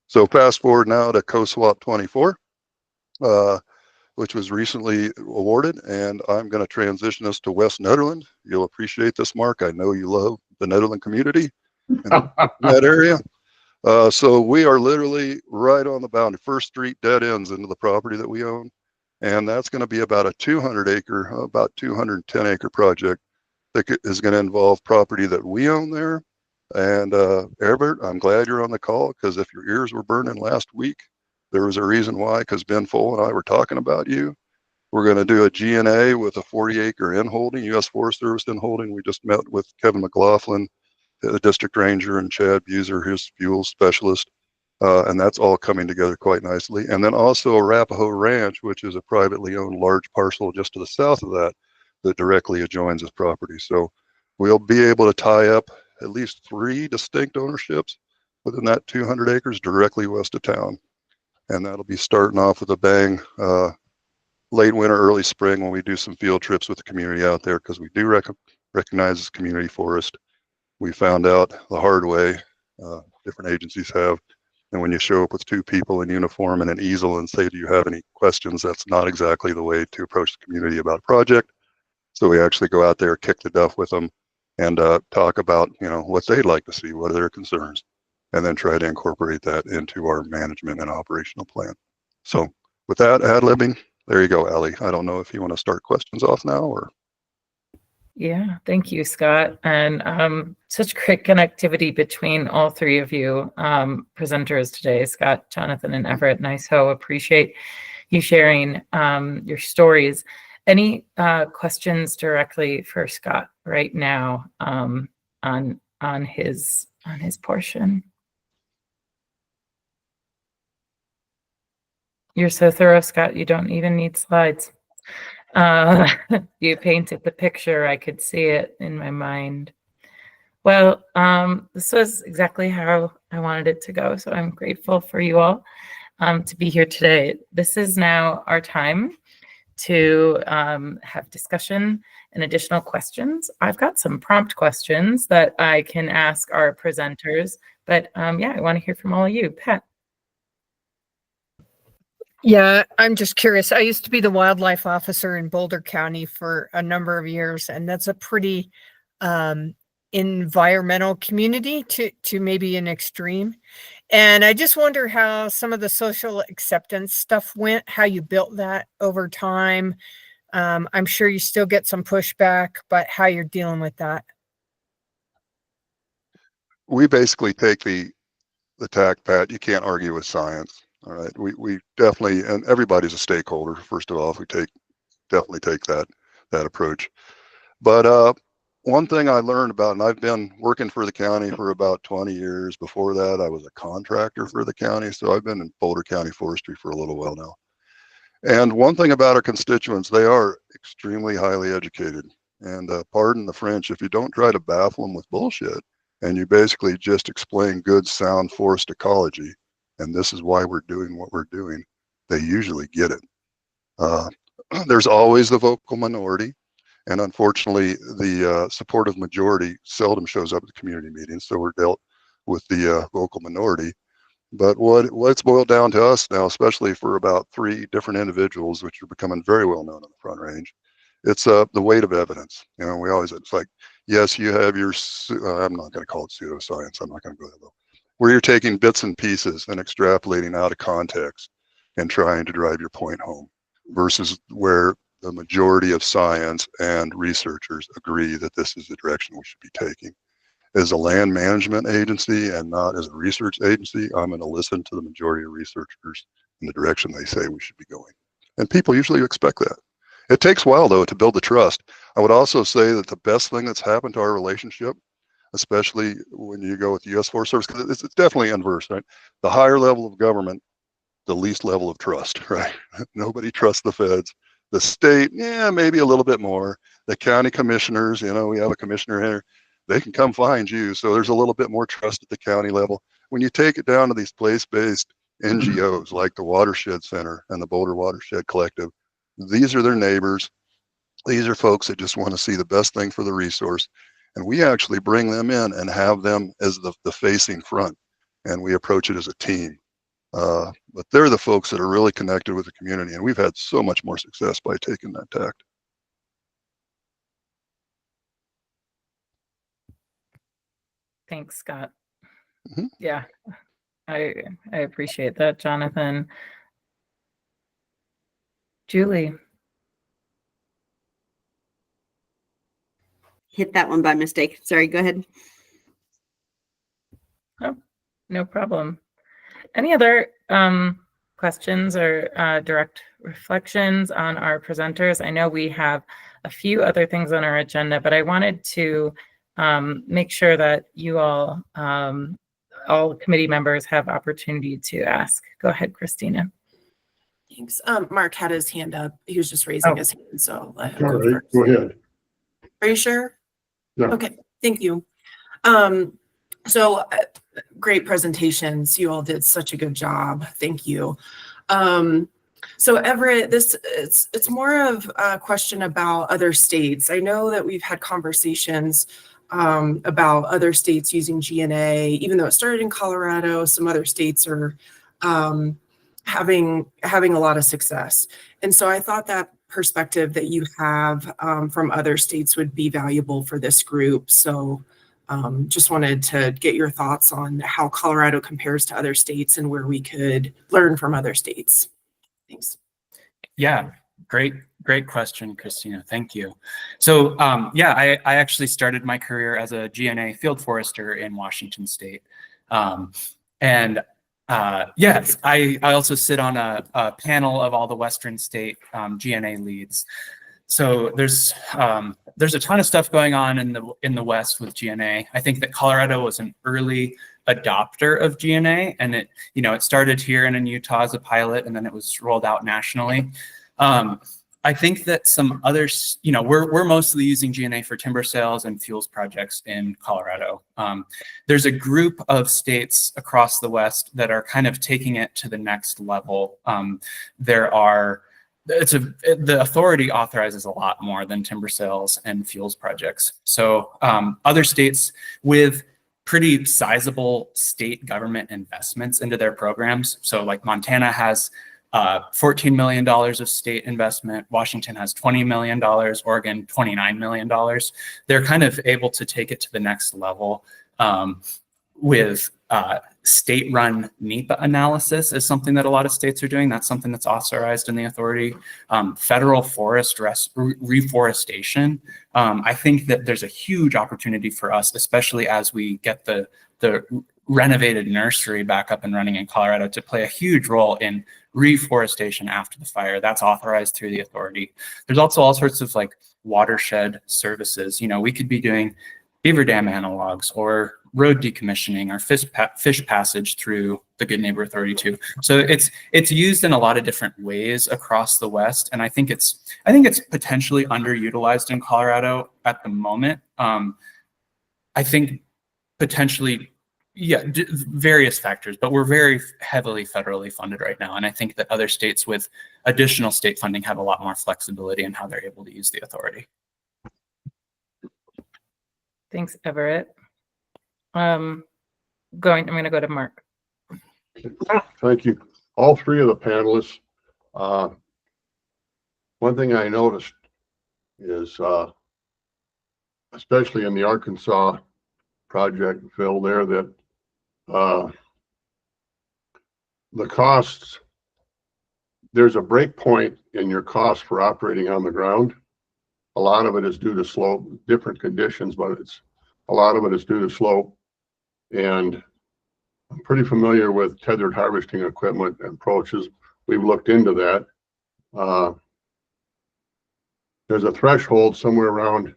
So fast forward now to COSWAP 24, which was recently awarded, and I'm going to transition us to West Nederland. You'll appreciate this, Mark. I know you love the Nederland community in that area. So we are literally right on the boundary. First Street dead ends into the property that we own, and that's going to be about a 200-acre, about 210-acre project that is going to involve property that we own there. And Herbert, I'm glad you're on the call because if your ears were burning last week, there was a reason why, because Ben Fole and I were talking about you. We're going to do a GNA with a 40-acre in-holding, U.S. Forest Service in-holding. We just met with Kevin McLaughlin, the district ranger, and Chad Buser, his fuel specialist. And that's all coming together quite nicely. And then also Arapahoe Ranch, which is a privately owned large parcel just to the south of that, that directly adjoins this property. So we'll be able to tie up at least 3 distinct ownerships within that 200 acres directly west of town. And that'll be starting off with a bang late winter, early spring when we do some field trips with the community out there, because we do recognize this community forest. We found out the hard way, different agencies have. And when you show up with 2 people in uniform and an easel and say, do you have any questions? That's not exactly the way to approach the community about a project. So we actually go out there, kick the duff with them, and talk about, what they'd like to see, what are their concerns, and then try to incorporate that into our management and operational plan. So with that ad-libbing, there you go, Allie. I don't know if you want to start questions off now or. Yeah, thank you, Scott. And such great connectivity between all 3 of you presenters today, Scott, Jonathan, and Everett. And I so appreciate you sharing your stories. Any questions directly for Scott right now on his portion? You're so thorough, Scott. You don't even need slides. You painted the picture. I could see it in my mind. Well, this was exactly how I wanted it to go. So I'm grateful for you all to be here today. This is now our time to have discussion and additional questions. I've got some prompt questions that I can ask our presenters, but yeah, I want to hear from all of you. Pat. Yeah, I'm just curious. I used to be the wildlife officer in Boulder County for a number of years, and that's a pretty environmental community to maybe an extreme. And I just wonder how some of the social acceptance stuff went, how you built that over time. I'm sure you still get some pushback, but how you're dealing with that. We basically take the tack, Pat, you can't argue with science. All right. We definitely, and everybody's a stakeholder, first of all, if we definitely take that approach. But one thing I learned about, and I've been working for the county for about 20 years. Before that, I was a contractor for the county. So I've been in Boulder County Forestry for a little while now. And one thing about our constituents, they are extremely highly educated. And pardon the French, if you don't try to baffle them with bullshit, and you basically just explain good, sound forest ecology, and this is why we're doing what we're doing, they usually get it. There's always the vocal minority. And unfortunately, the supportive majority seldom shows up at the community meetings. So we're dealt with the vocal minority. But what's boiled down to us now, especially for about 3 different individuals, which are becoming very well known on the Front Range, it's the weight of evidence. You know, it's like, yes, you have your, I'm not going to call it pseudoscience. I'm not going to go that low. Where you're taking bits and pieces and extrapolating out of context and trying to drive your point home, versus where the majority of science and researchers agree that this is the direction we should be taking. As a land management agency and not as a research agency, I'm going to listen to the majority of researchers in the direction they say we should be going. And people usually expect that. It takes a while, though, to build the trust. I would also say that the best thing that's happened to our relationship, especially when you go with the U.S. Forest Service, because it's definitely inverse, right? The higher level of government, the least level of trust, right? Nobody trusts the feds. The state, yeah, maybe a little bit more. The county commissioners, you know, we have a commissioner here, they can come find you. So there's a little bit more trust at the county level. When you take it down to these place-based NGOs like the Watershed Center and the Boulder Watershed Collective, these are their neighbors. These are folks that just want to see the best thing for the resource. And we actually bring them in and have them as the facing front. And we approach it as a team. But they're the folks that are really connected with the community. And we've had so much more success by taking that tact. Thanks, Scott. Mhm. Yeah, I appreciate that, Jonathan. Julie. Hit that one by mistake. Sorry, go ahead. Oh, no problem. Any other questions or direct reflections on our presenters? I know we have a few other things on our agenda, but I wanted to make sure that you all committee members have opportunity to ask. Go ahead, Christina. Thanks. Mark had his hand up. He was just raising his hand, so I'll let him All go right, first. go ahead. Are you sure? Yeah. Okay, thank you. So great presentations. You all did such a good job. Thank you. So Everett, it's more of a question about other states. I know that we've had conversations about other states using GNA, even though it started in Colorado, some other states are having a lot of success. And so I thought that perspective that you have from other states would be valuable for this group. So just wanted to get your thoughts on how Colorado compares to other states and where we could learn from other states. Thanks. Yeah, great question, Christina. Thank you. So yeah, I actually started my career as a GNA field forester in Washington State. And Yes, I also sit on a panel of all the Western state GNA leads. So there's a ton of stuff going on in the West with GNA. I think that Colorado was an early adopter of GNA, and it started here and in Utah as a pilot, and then it was rolled out nationally. I think that some others, we're mostly using GNA for timber sales and fuels projects in Colorado. There's a group of states across the West that are kind of taking it to the next level. The authority authorizes a lot more than timber sales and fuels projects. So other states with pretty sizable state government investments into their programs. So like Montana has $14 million of state investment. Washington has $20 million, Oregon, $29 million. They're kind of able to take it to the next level with state-run NEPA analysis is something that a lot of states are doing. That's something that's authorized in the authority. Federal forest reforestation. I think that there's a huge opportunity for us, especially as we get the renovated nursery back up and running in Colorado, to play a huge role in reforestation after the fire. That's authorized through the authority. There's also all sorts of like watershed services. We could be doing beaver dam analogs or road decommissioning or fish passage through the Good Neighbor Authority too. So it's used in a lot of different ways across the West, and I think it's potentially underutilized in Colorado at the moment. I think potentially, various factors, but we're very heavily federally funded right now, and I think that other states with additional state funding have a lot more flexibility in how they're able to use the authority. Thanks, Everett. I'm going to go to Mark. Thank you. All three of the panelists. One thing I noticed is, especially in the Arkansas project, Phil, there, that the costs, there's a break point in your cost for operating on the ground. A lot of it is due to slope, different conditions, but a lot of it is due to slope. And I'm pretty familiar with tethered harvesting equipment approaches. We've looked into that. There's a threshold somewhere around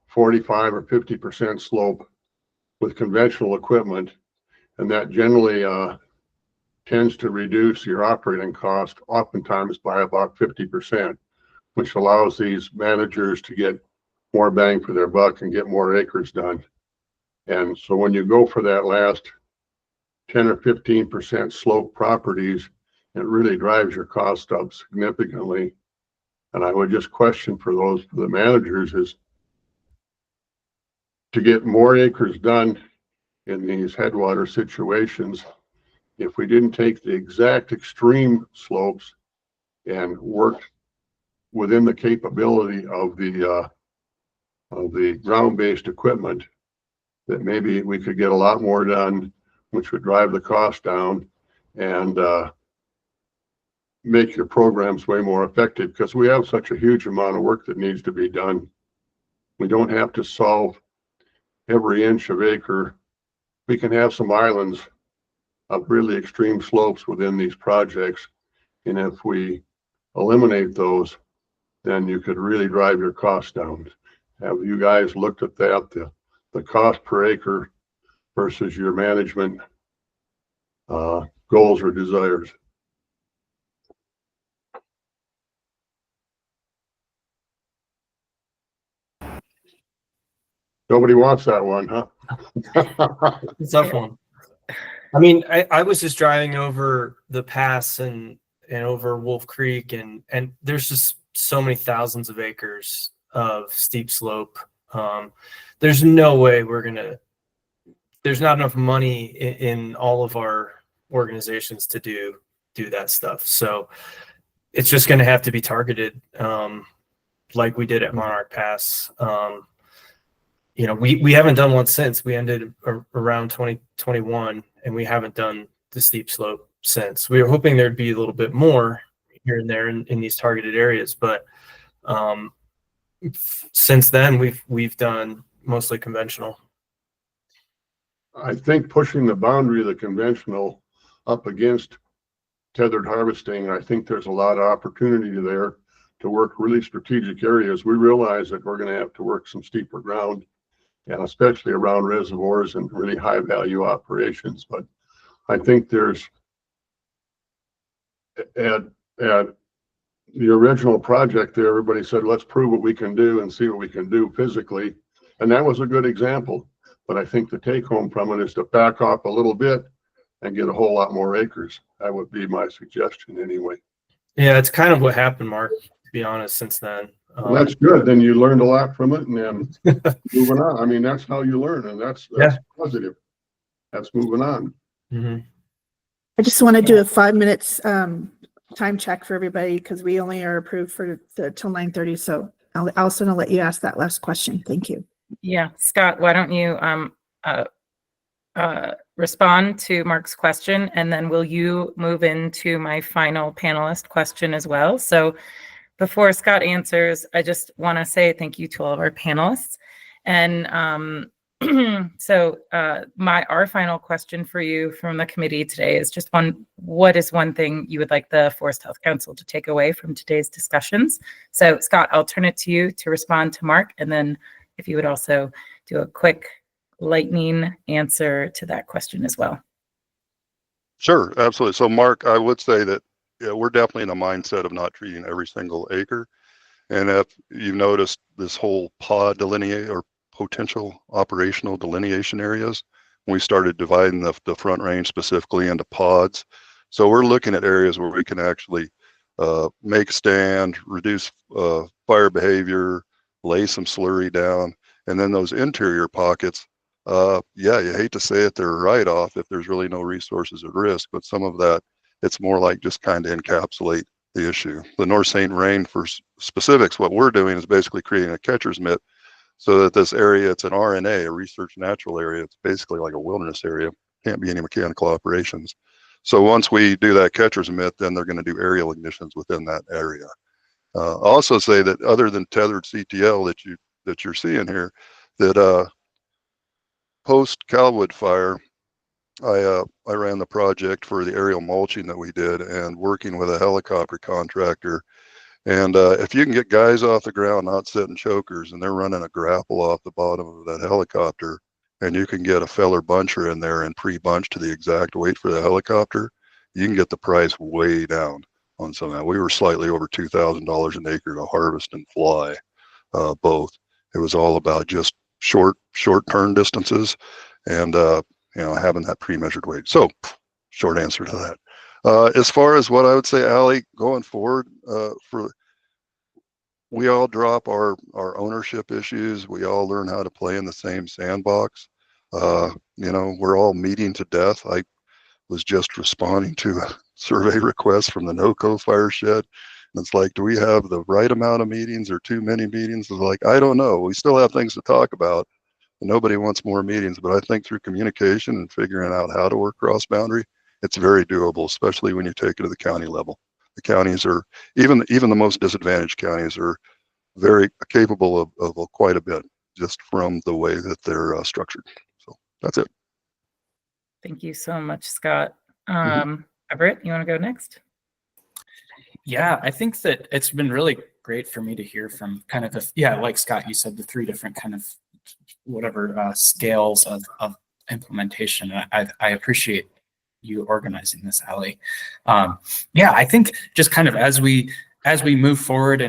45 or 50% slope with conventional equipment, and that generally tends to reduce your operating cost oftentimes by about 50%, which allows these managers to get more bang for their buck and get more acres done. And so when you go for that last 10 or 15% slope properties, it really drives your cost up significantly. And I would just question for the managers is to get more acres done in these headwater situations. If we didn't take the exact extreme slopes and work within the capability of the ground-based equipment, that maybe we could get a lot more done, which would drive the cost down and make your programs way more effective, because we have such a huge amount of work that needs to be done. We don't have to solve every inch of acre. We can have some islands of really extreme slopes within these projects, and if we eliminate those, then you could really drive your costs down. Have you guys looked at that, the cost per acre versus your management goals or desires? Nobody wants that one, huh? It's a tough one. I mean, I was just driving over the pass and over Wolf Creek, and there's just so many thousands of acres of steep slope. There's no way there's not enough money in all of our organizations to do that stuff. So it's just going to have to be targeted, like we did at Monarch Pass. We haven't done one since. We ended around 2021, and we haven't done the steep slope since. We were hoping there'd be a little bit more here and there in these targeted areas, but since then we've done mostly conventional. I think pushing the boundary of the conventional up against tethered harvesting. I think there's a lot of opportunity there to work really strategic areas. We realize that we're going to have to work some steeper ground, and especially around reservoirs and really high value operations. But I think there's at the original project there, everybody said, let's prove what we can do and see what we can do physically. And that was a good example. But I think the take home from it is to back off a little bit and get a whole lot more acres. That would be my suggestion anyway. Yeah, it's kind of what happened, Mark, to be honest, since then. Well, that's good. Then you learned a lot from it, and then moving on. I mean, that's how you learn, and that's positive. That's moving on. Mhm. I just want to do a 5 minutes time check for everybody because we only are approved for till 9:30. So Allison, I'll let you ask that last question. Thank you. Yeah, Scott, why don't you respond to Mark's question, and then will you move into my final panelist question as well? So before Scott answers, I just want to say thank you to all of our panelists. And our final question for you from the committee today is just what is one thing you would like the Forest Health Council to take away from today's discussions? So Scott, I'll turn it to you to respond to Mark, and then if you would also do a quick lightning answer to that question as well. Sure, absolutely. So Mark, I would say that we're definitely in a mindset of not treating every single acre. And if you've noticed this whole pod delineate or potential operational delineation areas, we started dividing the Front Range specifically into pods. So we're looking at areas where we can actually make stand, reduce fire behavior, lay some slurry down, and then those interior pockets, you hate to say it, they're a write-off if there's really no resources at risk, but some of that, it's more like just kind of encapsulate the issue. The North St. Vrain, for specifics, what we're doing is basically creating a catcher's mitt so that this area, it's an RNA, a research natural area. It's basically like a wilderness area. Can't be any mechanical operations. So once we do that catcher's mitt, then they're going to do aerial ignitions within that area. I'll also say that other than tethered CTL that you're seeing here, that post Calwood fire, I ran the project for the aerial mulching that we did, and working with a helicopter contractor. And if you can get guys off the ground not setting chokers, and they're running a grapple off the bottom of that helicopter, and you can get a feller buncher in there and pre-bunch to the exact weight for the helicopter, you can get the price way down on some of that. We were slightly over $2,000 an acre to harvest and fly both. It was all about just short turn distances and having that pre-measured weight. So short answer to that. As far as what I would say, Allie, going forward, we all drop our ownership issues. We all learn how to play in the same sandbox. We're all meeting to death. I was just responding to a survey request from the NOCO fire shed. And it's like, do we have the right amount of meetings or too many meetings? It's like, I don't know. We still have things to talk about. And nobody wants more meetings, but I think through communication and figuring out how to work cross boundary, it's very doable, especially when you take it to the county level. The counties are, even the most disadvantaged counties are very capable of quite a bit just from the way that they're structured. So that's it. Thank you so much, Scott. Everett, you want to go next? Yeah, I think that it's been really great for me to hear from kind of like Scott, you said, the three different kind of scales of implementation. I appreciate you organizing this, Allie. I think just kind of as we move forward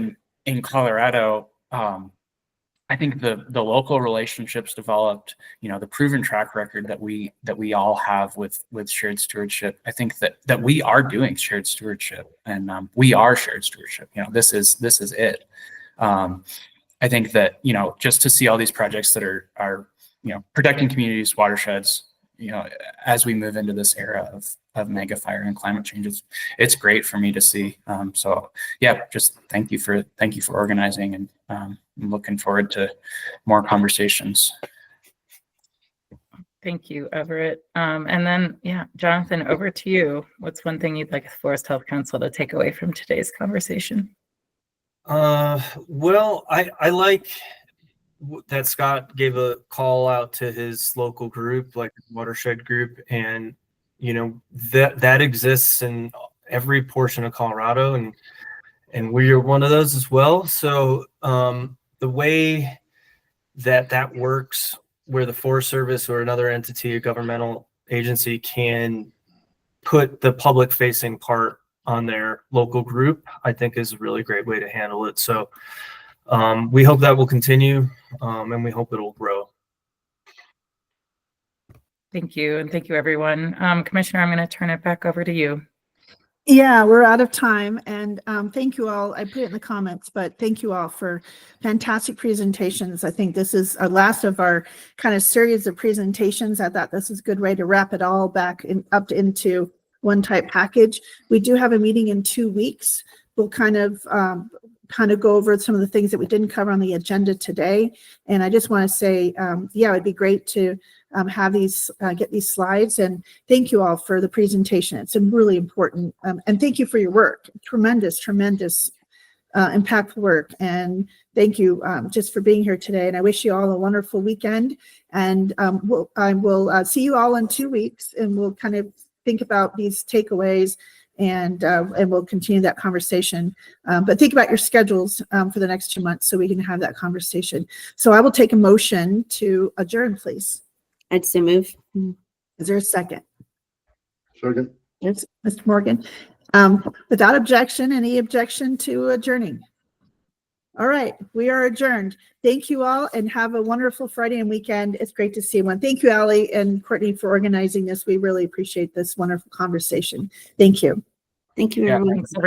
in Colorado, I think the local relationships developed, the proven track record that we all have with shared stewardship. I think that we are doing shared stewardship, and we are shared stewardship. This is it. I think that just to see all these projects that are protecting communities, watersheds, as we move into this era of mega fire and climate change, it's great for me to see. Just thank you for organizing, and I'm looking forward to more conversations. Thank you, Everett. And then, Jonathan, over to you. What's one thing you'd like the Forest Health Council to take away from today's conversation? Well, I like that Scott gave a call out to his local group, like watershed group, and you know, that exists in every portion of Colorado, and we are one of those as well. So the way that works, where the Forest Service or another entity, a governmental agency, can put the public facing part on their local group, I think is a really great way to handle it. So we hope that will continue, and we hope it'll grow. Thank you. And thank you, everyone. Commissioner, I'm going to turn it back over to you. Yeah, we're out of time, and thank you all. I put it in the comments, but thank you all for fantastic presentations. I think this is our last of our kind of series of presentations. I thought this is a good way to wrap it all back up into one type package. We do have a meeting in 2 weeks. We'll kind of go over some of the things that we didn't cover on the agenda today. And I just want to say, yeah, it'd be great to have these, get these slides, and thank you all for the presentation. It's really important. And thank you for your work. Tremendous impactful work. And thank you just for being here today. And I wish you all a wonderful weekend. And I will see you all in 2 weeks, and we'll kind of think about these takeaways, and we'll continue that conversation. But think about your schedules for the next 2 months so we can have that conversation. So I will take a motion to adjourn, please. I'd so move. Is there a second? Second. Yes, Mr. Morgan. Without objection, any objection to adjourning? All right, we are adjourned. Thank you all, and have a wonderful Friday and weekend. It's great to see everyone. Thank you, Allie and Courtney, for organizing this. We really appreciate this wonderful conversation. Thank you. Thank you, Yeah, everyone. Thanks, everyone.